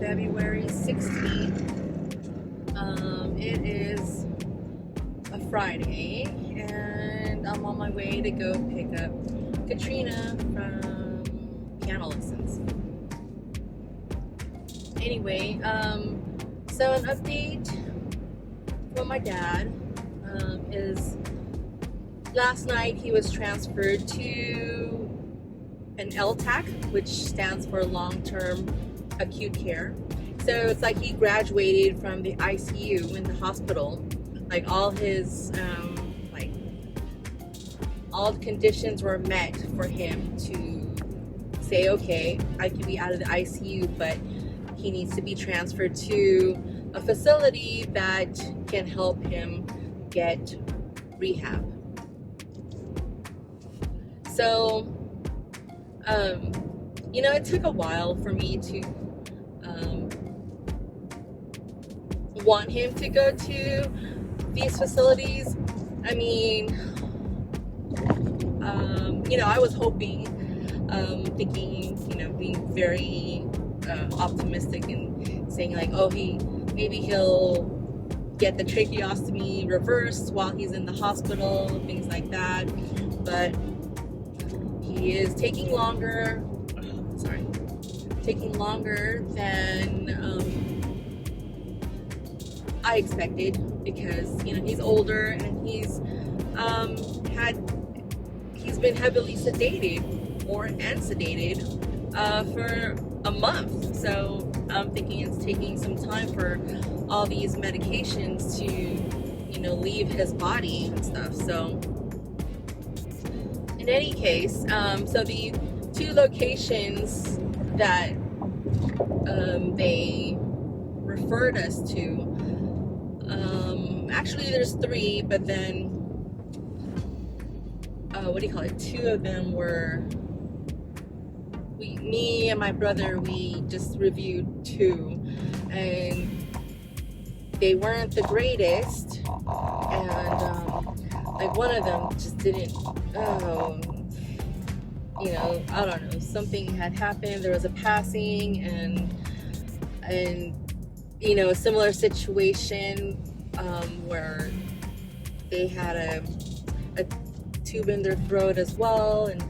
February 16th. It is a Friday, and I'm on my way to go pick up Katrina from piano lessons. Anyway, so an update from my dad is last night he was transferred to an LTAC, which stands for long-term acute care. So it's like he graduated from the ICU in the hospital. Like all his all the conditions were met for him to say, okay, I can be out of the ICU, but he needs to be transferred to a facility that can help him get rehab. So it took a while for me to want him to go to these facilities. I mean, I was hoping, thinking, being very optimistic and saying like, oh, maybe he'll get the tracheostomy reversed while he's in the hospital, things like that. But he is taking longer than I expected, because he's older and he's been heavily sedated for a month. So I'm thinking it's taking some time for all these medications to leave his body and stuff. So in any case, so the two locations that they referred us to, actually there's three, but then two of them were, me and my brother, we just reviewed two, and they weren't the greatest, and like one of them just didn't, I don't know, something had happened, there was a passing, and a similar situation where they had a tube in their throat as well, and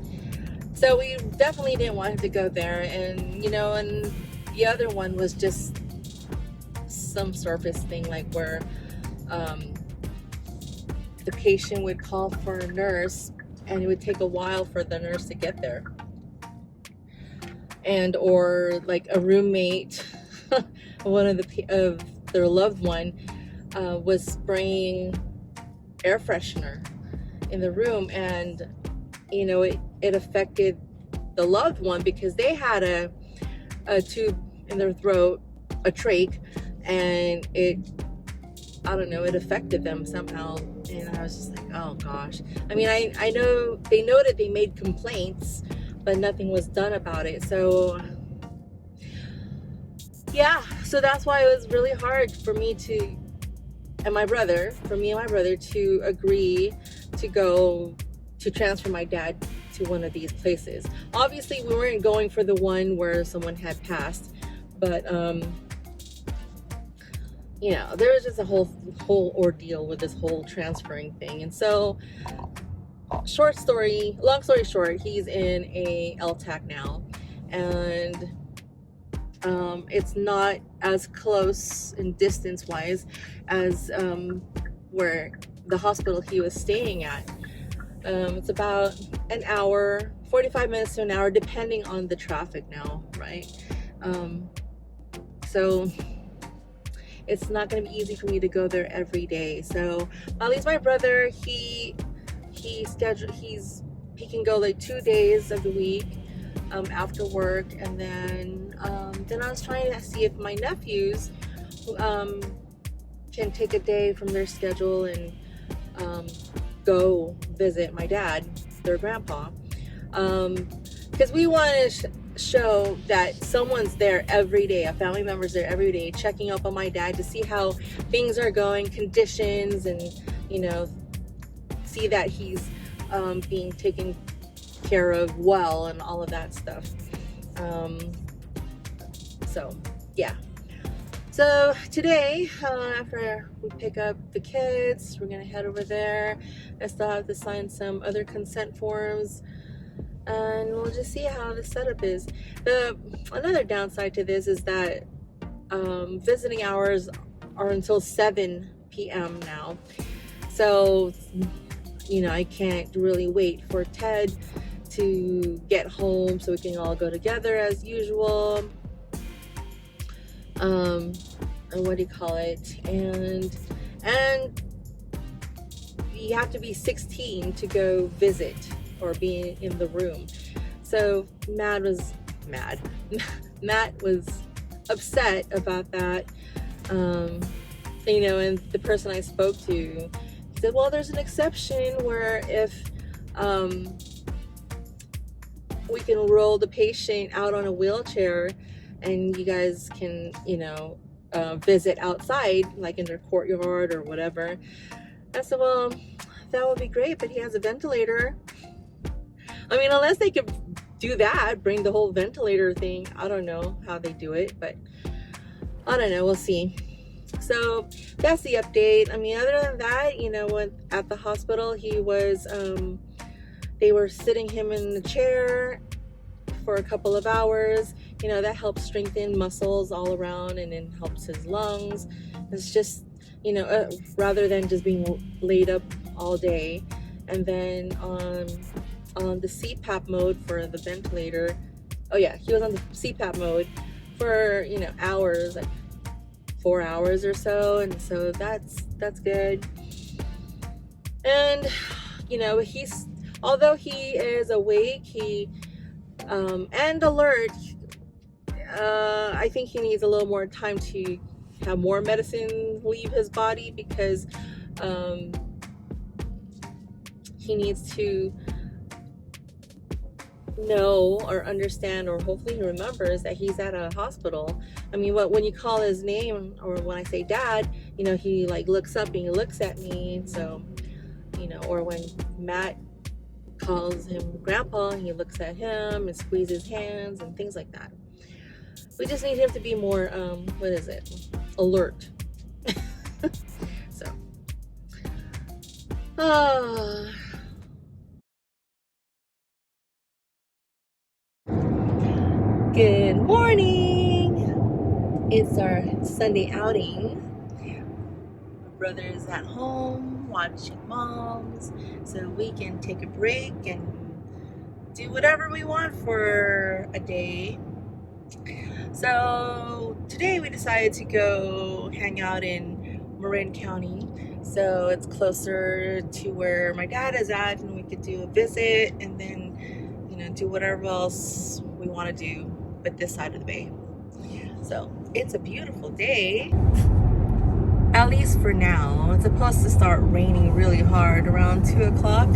so we definitely didn't want him to go there. And and the other one was just some surface thing, like where the patient would call for a nurse, and it would take a while for the nurse to get there, or like a roommate one of their loved one was spraying air freshener in the room, and it affected the loved one because they had a tube in their throat, a trach, and it affected them somehow. And I was just like, oh gosh. I mean, I know they noted they made complaints, but nothing was done about it. So yeah, so that's why it was really hard for me and my brother to agree to go to transfer my dad to one of these places. Obviously, we weren't going for the one where someone had passed, but there was just a whole ordeal with this whole transferring thing. And so, long story short, he's in a LTAC now, and it's not as close in distance wise as where the hospital he was staying at. It's about an hour, 45 minutes to an hour, depending on the traffic now, right? So it's not going to be easy for me to go there every day. So at least my brother, he can go like 2 days of the week after work, and then I was trying to see if my nephews can take a day from their schedule and go visit my dad, their grandpa, because we want to show that someone's there every day, a family member's there every day, checking up on my dad to see how things are going, conditions, and see that he's being taken care of well and all of that stuff. So yeah, So today, after we pick up the kids, we're gonna head over there. I still have to sign some other consent forms, and we'll just see how the setup is. Another downside to this is that visiting hours are until 7 p.m. now. So, you know, I can't really wait for Ted to get home so we can all go together as usual. And what do you call it? And you have to be 16 to go visit or be in the room. So Matt was upset about that. You know, and the person I spoke to, he said, well, there's an exception where if we can roll the patient out on a wheelchair and you guys can, you know, visit outside, like in their courtyard or whatever. I said, well, that would be great, but he has a ventilator. I mean, unless they could do that, bring the whole ventilator thing. I don't know how they do it, but I don't know. We'll see. So that's the update. I mean, other than that, you know, when at the hospital, he was, they were sitting him in the chair for a couple of hours. You know, that helps strengthen muscles all around and then helps his lungs. It's just, you know, rather than just being laid up all day. And then on the CPAP mode for the ventilator, oh yeah, he was on the CPAP mode for, you know, hours, like 4 hours or so. And so that's good. And, you know, although he is awake, and alert, I think he needs a little more time to have more medicine leave his body, because he needs to know or understand, or hopefully he remembers that he's at a hospital. I mean, when you call his name, or when I say dad, you know, he like looks up and he looks at me. So, you know, or when Matt calls him grandpa, he looks at him and squeezes hands and things like that. We just need him to be more alert. So good morning. It's our Sunday outing. My brother is at home watching moms, so we can take a break and do whatever we want for a day. So today we decided to go hang out in Marin County, so it's closer to where my dad is at, and we could do a visit and then, you know, do whatever else we want to do but this side of the bay. So it's a beautiful day, at least for now. It's supposed to start raining really hard around 2 o'clock.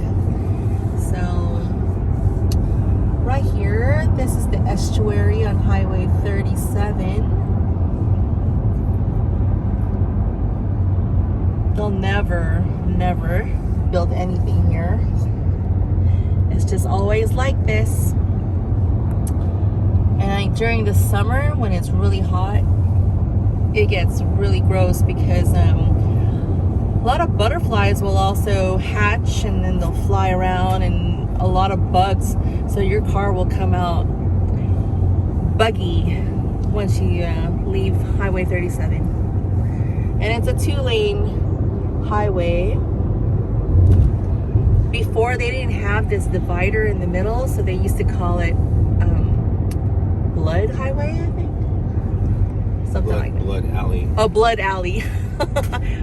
So right here, this is the estuary on Highway 37. They'll never build anything here. It's just always like this. And during the summer, when it's really hot, it gets really gross, because a lot of butterflies will also hatch and then they'll fly around, and a lot of bugs. So your car will come out buggy once you leave Highway 37. And it's a 2-lane highway. Before, they didn't have this divider in the middle, so they used to call it Blood Highway, I think. Something like that. Blood Alley. Oh, Blood Alley.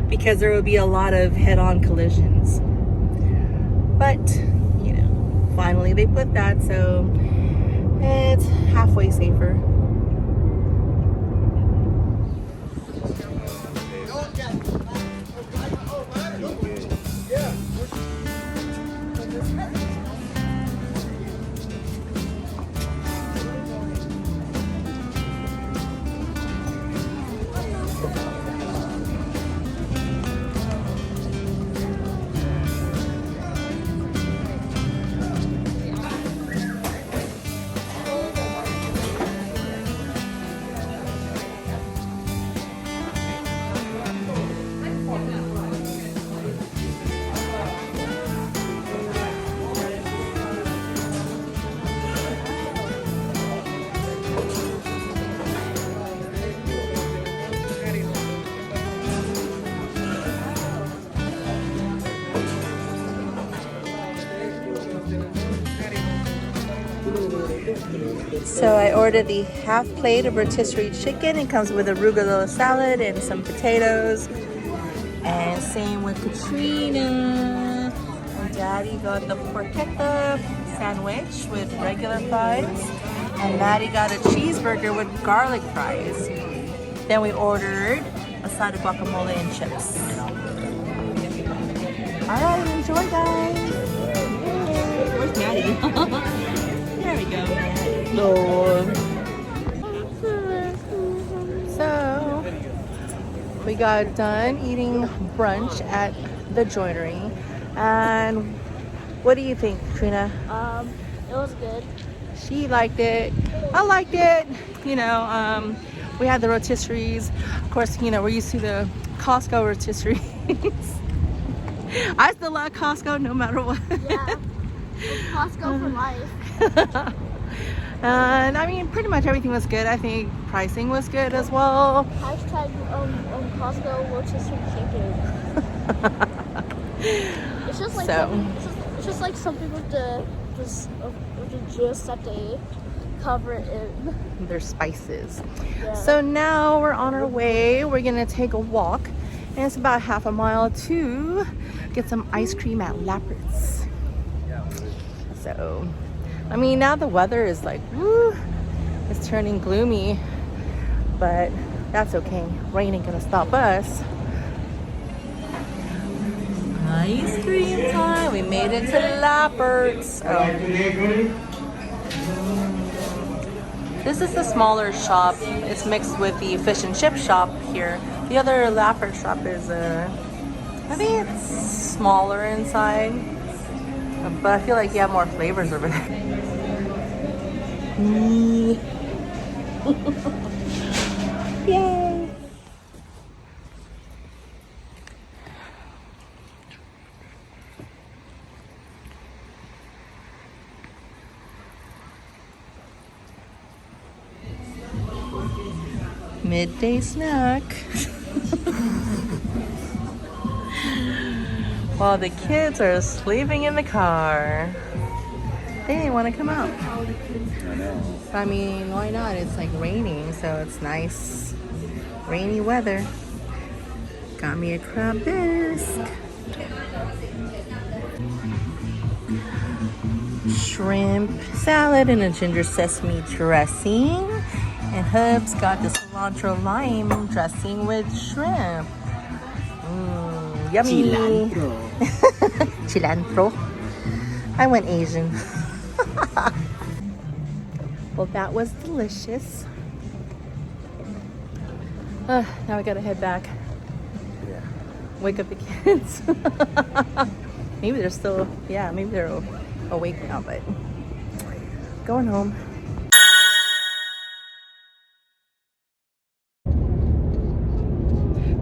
Because there would be a lot of head-on collisions. But, you know, finally they put that, so it's halfway safer. So I ordered the half plate of rotisserie chicken. It comes with arugula salad and some potatoes. And same with Katrina. And Daddy got the porchetta sandwich with regular fries. And Maddie got a cheeseburger with garlic fries. Then we ordered a side of guacamole and chips. Alright, enjoy guys! Where's Maddie? There we go, Maddie. No. So, we got done eating brunch at the joinery. And what do you think, Trina? It was good. She liked it. I liked it. You know, we had the rotisseries. Of course, you know, we're used to the Costco rotisseries. I still like Costco no matter what. Yeah. Costco for life. And I mean, pretty much everything was good. I think pricing was good as well. Hashtag Costco rotisserie chicken. It's just like it's just like something with the juice that they cover it in. Their spices. Yeah. So now we're on our way. We're gonna take a walk, and it's about half a mile to get some ice cream at Lappert's. So, I mean, now the weather is like, woo, it's turning gloomy, but that's okay. Rain ain't gonna stop us. Ice cream time. We made it to Lappert's. Oh. This is the smaller shop. It's mixed with the fish and chip shop here. The other Lappert's shop is, I think it's smaller inside, but I feel like you have more flavors over there. Yay! Midday snack. While the kids are sleeping in the car. They didn't want to come out. I mean, why not? It's like raining, so it's nice rainy weather. Got me a crab bisque. Shrimp salad and a ginger sesame dressing. And Hub's got the cilantro lime dressing with shrimp. Yummy. Cilantro. Cilantro. I went Asian. Well, that was delicious. Now I gotta head back. Yeah. Wake up the kids. Maybe they're still, yeah, maybe they're awake now, but going home.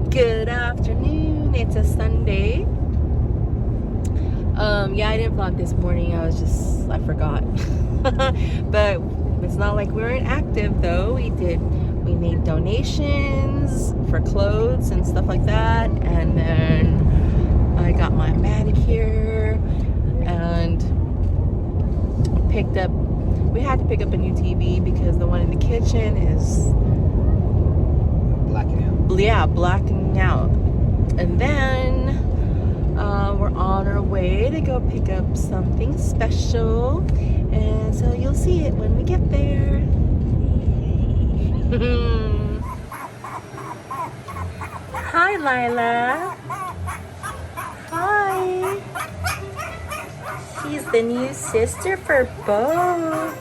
Good afternoon. It's a Sunday. Yeah, I didn't vlog this morning. I forgot. But it's not like we weren't active though. We made donations for clothes and stuff like that. And then I got my manicure and we had to pick up a new TV because the one in the kitchen is Blacking out. yeah, blacking out. And then we're on our way to go pick up something special, and so you'll see it when we get there. Hi, Lyla. Hi. She's the new sister for Bo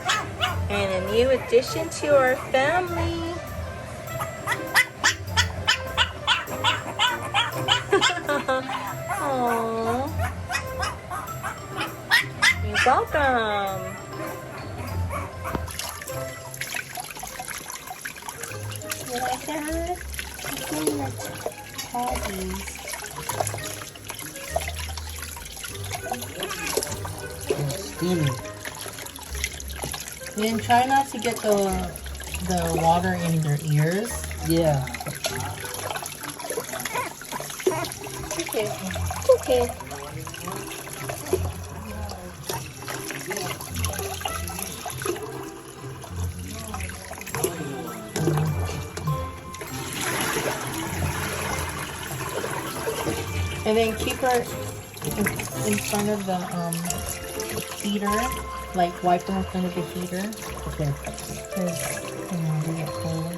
and a new addition to our family. Aww. You're welcome. You like that? It's really like tabbies. Steamy. Then try not to get the water in their ears. Yeah. Okay. Okay. And then keep her in front of the heater, like wipe her in front of the heater. Okay. Because, you know, they get cold.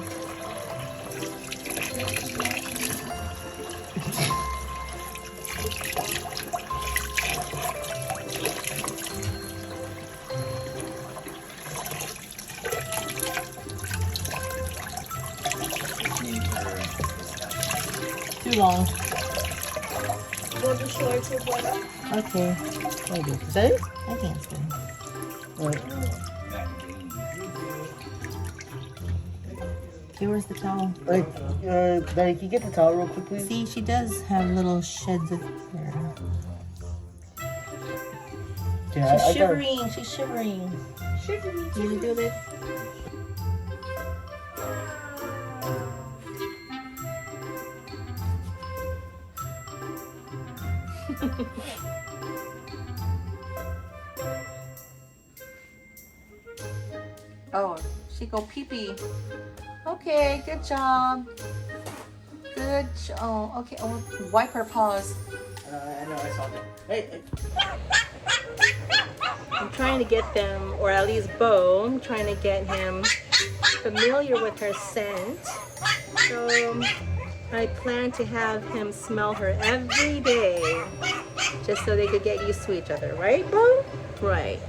Too long. Want to show it to brother? Okay. Okay. Is that it? I think it's good. Alright. Okay, where's the towel? Like, Daddy, can you get the towel real quick, please? See, she does have little sheds of hair. Yeah, She's I got- shivering. She's shivering. Shivering. Can you do this? Oh, she go pee pee. Okay, good job. Good. Oh, okay. Oh, wipe her paws. I know, I saw that. Hey. I'm trying to get them, or at least Bo, I'm trying to get him familiar with her scent. So I plan to have him smell her every day, just so they could get used to each other, right, Bo? Right.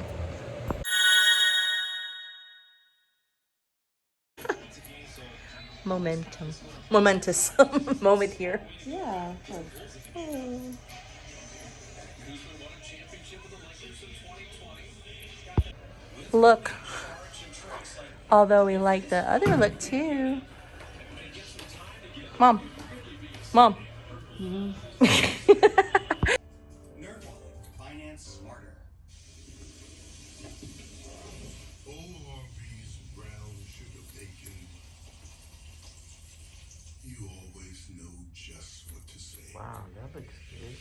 Momentous moment here. Yeah. Look, although we like the other look too. Mom. Finance smarter. Harvey's brown sugar bacon. You always know just what to say. Wow, that looks good.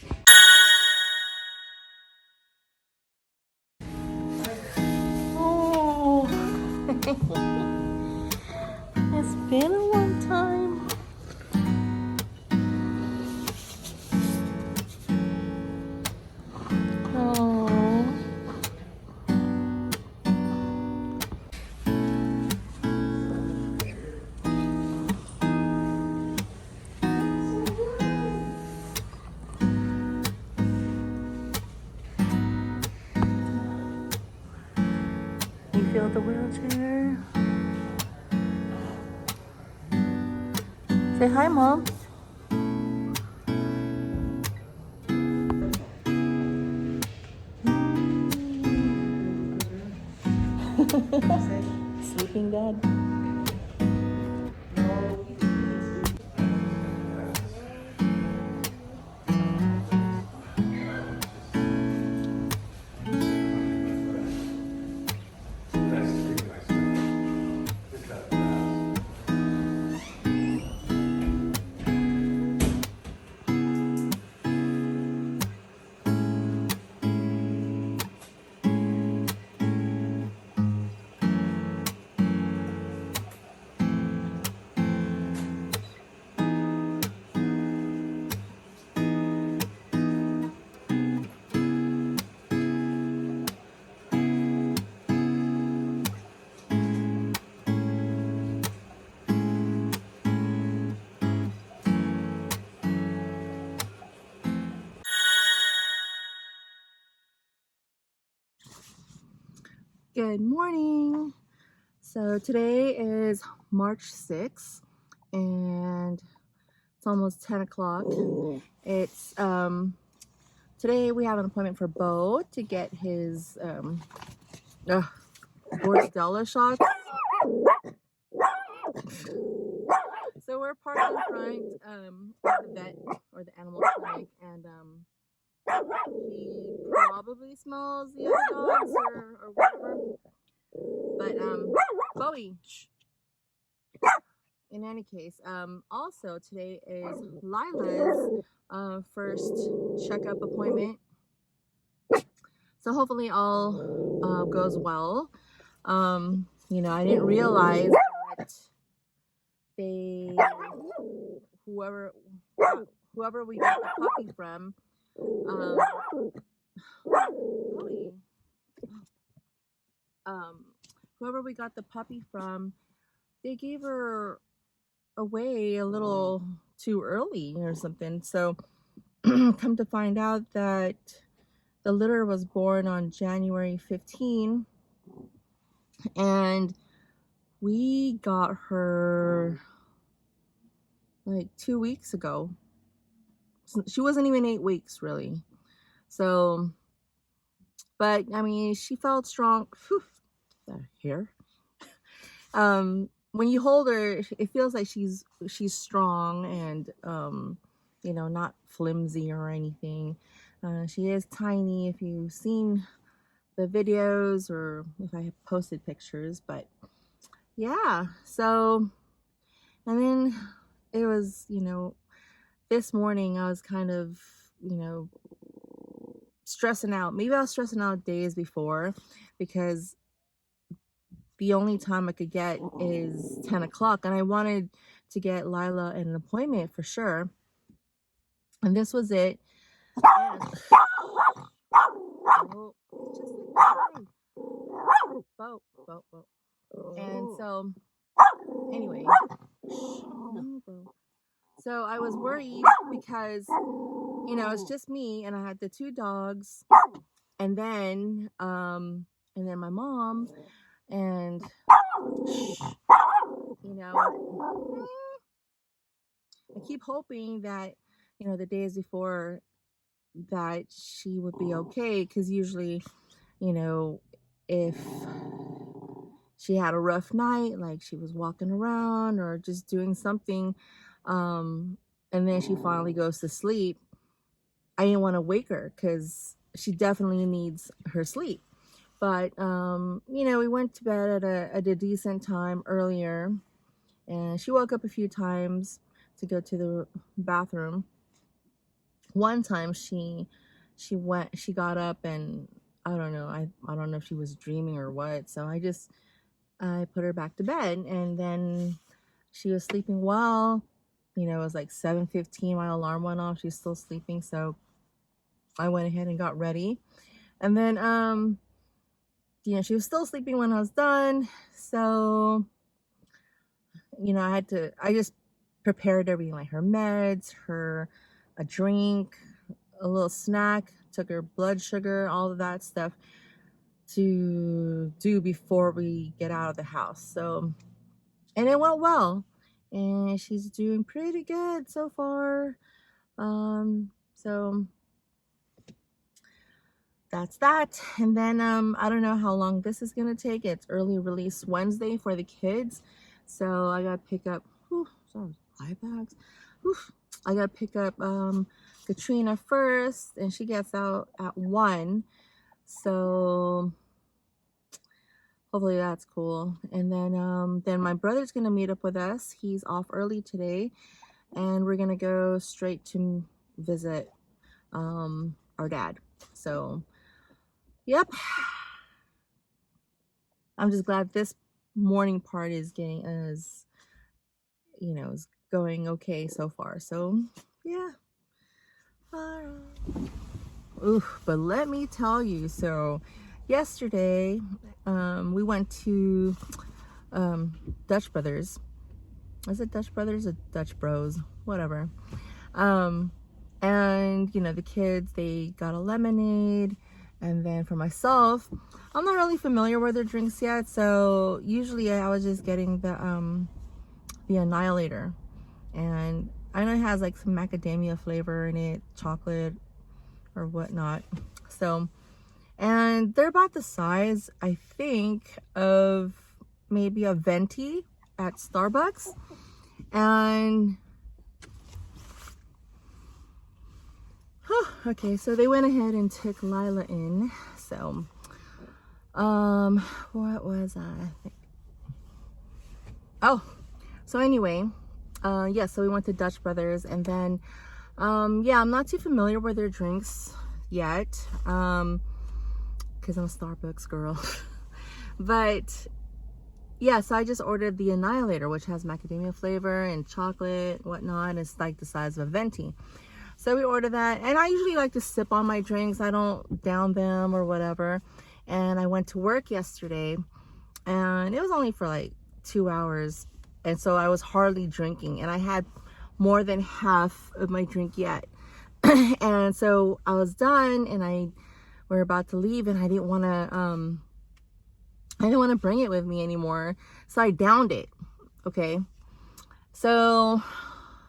Oh, it's been a long time. Oh. You feel the wheelchair? Say hi, Mom. Sleeping Dad. Good morning. So today is March 6th and it's almost 10 o'clock. It's today we have an appointment for Bo to get his Bordella shots. So we're parked in front of the vet or the animal clinic, and he probably smells the other dogs or whatever. But Bowie. In any case, also today is Lila's first checkup appointment. So hopefully all goes well. You know, I didn't realize that whoever whoever we got the puppy from, Chloe, whoever we got the puppy from, they gave her away a little too early or something. So come to find out that the litter was born on January 15, and we got her like 2 weeks ago. She wasn't even 8 weeks really. So, but I mean, she felt strong. Whew, that hair. When you hold her, it feels like she's strong and you know, not flimsy or anything. She is tiny if you've seen the videos or if I have posted pictures, but yeah. So, and then it was, you know, this morning I was kind of, you know, stressing out. Maybe I was stressing out days before, because the only time I could get is 10 o'clock, and I wanted to get Lyla an appointment for sure. And this was it. And, oh, just like, and so anyway, so I was worried because, you know, it's just me and I had the 2 dogs, and then my mom, and you know, I keep hoping that, you know, the days before that she would be okay, because usually, you know, if she had a rough night, like she was walking around or just doing something, and then she finally goes to sleep, I didn't want to wake her because she definitely needs her sleep. But you know, we went to bed at a decent time earlier, and she woke up a few times to go to the bathroom. One time she got up, and I don't know, I don't know if she was dreaming or what, so I put her back to bed, and then she was sleeping well. You know, it was like 7:15, my alarm went off, she's still sleeping, so I went ahead and got ready. And then you know, she was still sleeping when I was done, so you know, I just prepared everything, like her meds, a drink, a little snack, took her blood sugar, all of that stuff to do before we get out of the house. So, and it went well, and she's doing pretty good so far. So that's that. And then I don't know how long this is gonna take. It's early release Wednesday for the kids, so I gotta pick up eye bags. I gotta pick up Katrina first, and she gets out at 1, so hopefully that's cool. And then my brother's gonna meet up with us. He's off early today, and we're gonna go straight to visit our dad. So yep, I'm just glad this morning part is getting is going okay so far. So yeah. Ooh, but let me tell you, so yesterday we went to Dutch Brothers. Is it Dutch Brothers or Dutch Bros? Whatever. And you know, the kids, they got a lemonade, and then for myself, I'm not really familiar with their drinks yet, so usually I was just getting the Annihilator, and I know it has like some macadamia flavor in it, chocolate or whatnot. So, and they're about the size, I think, of maybe a venti at Starbucks. And okay, so they went ahead and took Lyla in. So what was I think? Oh, so anyway, yeah, so we went to Dutch Brothers, and then yeah, I'm not too familiar with their drinks yet, because I'm a Starbucks girl. But yeah, so I just ordered the Annihilator, which has macadamia flavor and chocolate, whatnot. It's like the size of a venti. So we ordered that, and I usually like to sip on my drinks. I don't down them or whatever. And I went to work yesterday, and it was only for like 2 hours, and so I was hardly drinking, and I had more than half of my drink yet. And so I was done, and we're about to leave, and I didn't want to bring it with me anymore, so I downed it. Okay, so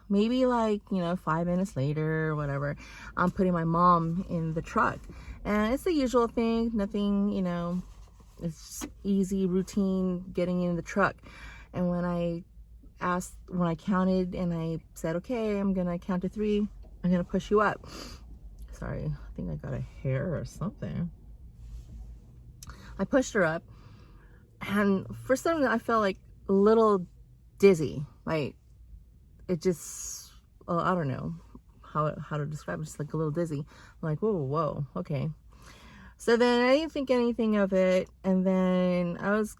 maybe like 5 minutes later or whatever, I'm putting my mom in the truck, and it's the usual thing, nothing, it's just easy routine getting in the truck. And when I counted and I said, okay, I'm gonna count to 3, I'm gonna push you up. Sorry, I think I got a hair or something. I pushed her up, and for some reason I felt like a little dizzy. Like it just, I don't know how to describe it, just like a little dizzy. I'm like, whoa, okay. So then I didn't think anything of it, and then I was,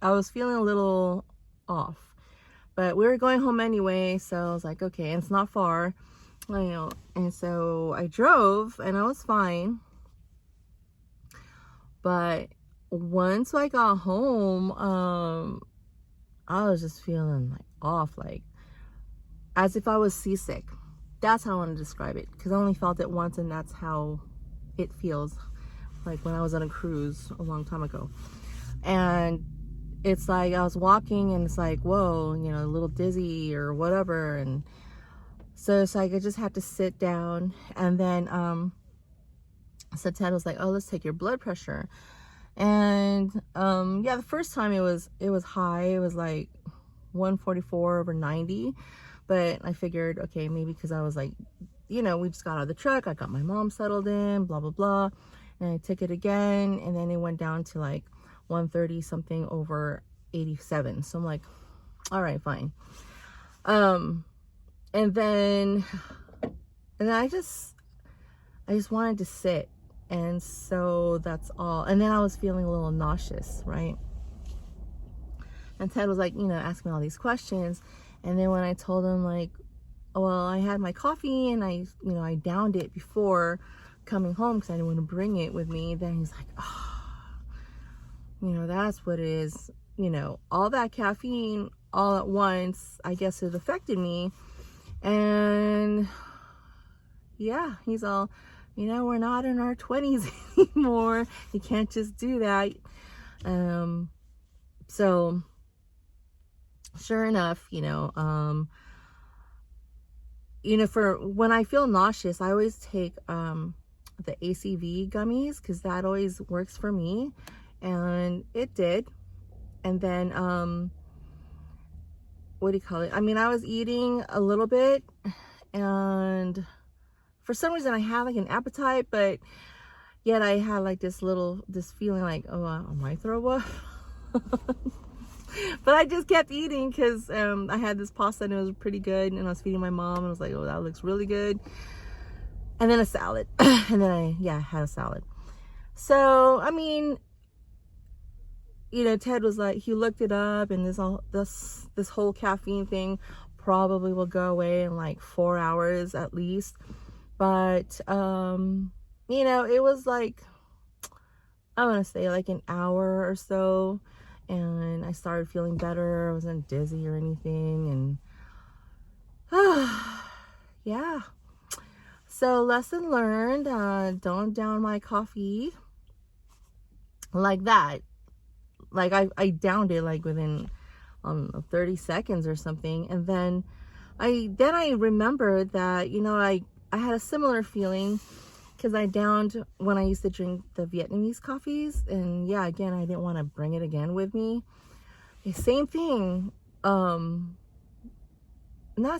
I was feeling a little off, but we were going home anyway, so I was like, okay, and it's not far, and so I drove, and I was fine. But once I got home, I was just feeling like off, like as if I was seasick. That's how I want to describe it, because I only felt it once, and that's how it feels like when I was on a cruise a long time ago. And it's like I was walking, and it's like, whoa, a little dizzy or whatever. And so it's like I just had to sit down, and then so Ted was like, oh, let's take your blood pressure. And yeah, the first time it was high. It was like 144/90. But I figured, okay, maybe because I was like, we just got out of the truck, I got my mom settled in, blah blah blah, and I took it again, and then it went down to like 130 something over 87. So I'm like, all right, fine. And then I just wanted to sit, and so that's all. And then I was feeling a little nauseous, right? And Ted was like, asking me all these questions. And then when I told him, like, well, I had my coffee, and I downed it before coming home because I didn't want to bring it with me, then he's like, oh, that's what it is. All that caffeine all at once, I guess it affected me. And yeah, he's all, we're not in our 20s anymore. You can't just do that. So sure enough, for when I feel nauseous, I always take the ACV gummies, because that always works for me, and it did. And then what do you call it? I mean, I was eating a little bit, and for some reason I had like an appetite, but yet I had like this feeling like, oh, I might throw up. But I just kept eating because I had this pasta, and it was pretty good, and I was feeding my mom, and I was like, oh, that looks really good. And then a salad. And then I had a salad. So I mean, Ted was like, he looked it up, and this whole caffeine thing probably will go away in like 4 hours at least. But it was like, I want to say like an hour or so, and I started feeling better. I wasn't dizzy or anything, and yeah. So lesson learned, don't down my coffee like that. Like I downed it like within 30 seconds or something, and then I remembered that I had a similar feeling because I downed when I used to drink the Vietnamese coffees, and yeah, again, I didn't want to bring it again with me. The same thing. Not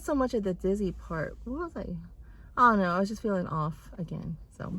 so much at the dizzy part. What was I don't know, I was just feeling off again. So